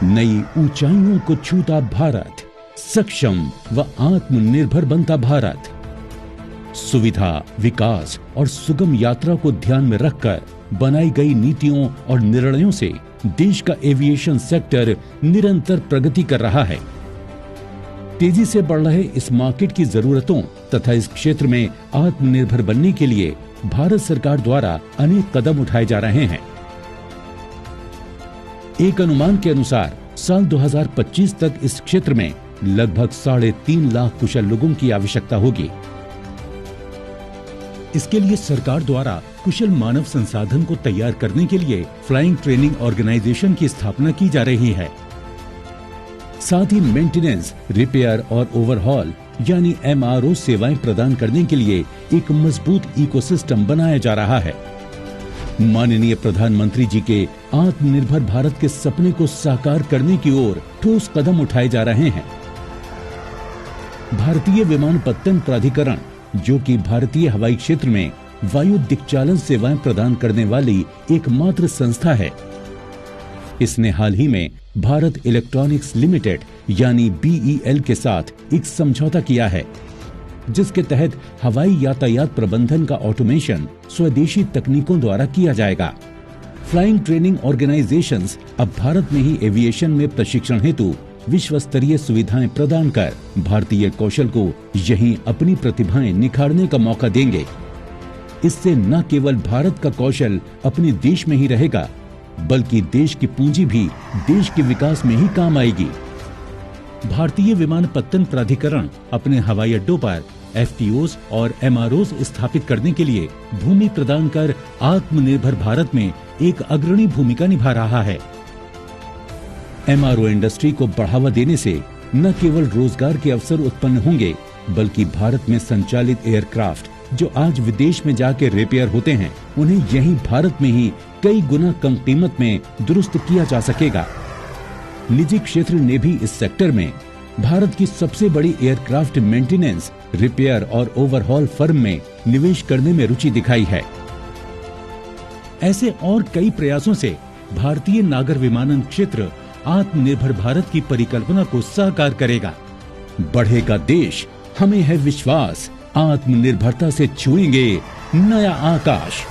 नई ऊंचाइयों को छूता भारत, सक्षम व आत्मनिर्भर बनता भारत। सुविधा, विकास और सुगम यात्रा को ध्यान में रखकर बनाई गई नीतियों और निर्णयों से देश का एविएशन सेक्टर निरंतर प्रगति कर रहा है। तेजी से बढ़ रहे इस मार्केट की जरूरतों तथा इस क्षेत्र में आत्मनिर्भर बनने के लिए भारत सरकार द्वारा अनेक कदम उठाए जा रहे हैं। एक अनुमान के अनुसार साल 2025 तक इस क्षेत्र में लगभग 3.5 लाख कुशल लोगों की आवश्यकता होगी। इसके लिए सरकार द्वारा कुशल मानव संसाधन को तैयार करने के लिए फ्लाइंग ट्रेनिंग ऑर्गेनाइजेशन की स्थापना की जा रही है। साथ ही मेंटेनेंस, रिपेयर और ओवरहॉल यानी MRO सेवाएं प्रदान करने के लिए एक मजबूत इकोसिस्टम बनाया जा रहा है। माननीय प्रधानमंत्री जी के आत्मनिर्भर भारत के सपने को साकार करने की ओर ठोस कदम उठाए जा रहे हैं। भारतीय विमानपत्तन प्राधिकरण, जो कि भारतीय हवाई क्षेत्र में वायु दिक्चालन सेवाएं प्रदान करने वाली एकमात्र संस्था है, इसने हाल ही में भारत इलेक्ट्रॉनिक्स लिमिटेड यानी BEL के साथ एक समझौता किया है, जिसके तहत हवाई यातायात प्रबंधन का ऑटोमेशन स्वदेशी तकनीकों द्वारा किया जाएगा। फ्लाइंग ट्रेनिंग ऑर्गेनाइजेशंस अब भारत में ही एविएशन में प्रशिक्षण हेतु विश्व स्तरीय सुविधाएं प्रदान कर भारतीय कौशल को यहीं अपनी प्रतिभाएं निखारने का मौका देंगे। इससे न केवल भारत का कौशल अपने देश में ही रहेगा, बल्कि देश की पूंजी भी देश के विकास में ही काम आएगी। भारतीय विमानपत्तन प्राधिकरण अपने हवाई अड्डों पर FTOs और MROs स्थापित करने के लिए भूमि प्रदान कर आत्मनिर्भर भारत में एक अग्रणी भूमिका निभा रहा है। MRO इंडस्ट्री को बढ़ावा देने से न केवल रोजगार के अवसर उत्पन्न होंगे, बल्कि भारत में संचालित एयरक्राफ्ट जो आज विदेश में जाके रिपेयर होते हैं, उन्हें यहीं भारत में ही कई गुना कम कीमत में दुरुस्त किया जा सकेगा। निजी क्षेत्र ने भी इस सेक्टर में भारत की सबसे बड़ी एयरक्राफ्ट मेंटेनेंस, रिपेयर और ओवरहॉल फर्म में निवेश करने में रुचि दिखाई है। ऐसे और कई प्रयासों से भारतीय नागर विमानन क्षेत्र आत्मनिर्भर भारत की परिकल्पना को साकार करेगा। बढ़ेगा देश, हमें है विश्वास, आत्मनिर्भरता से छुएंगे नया आकाश।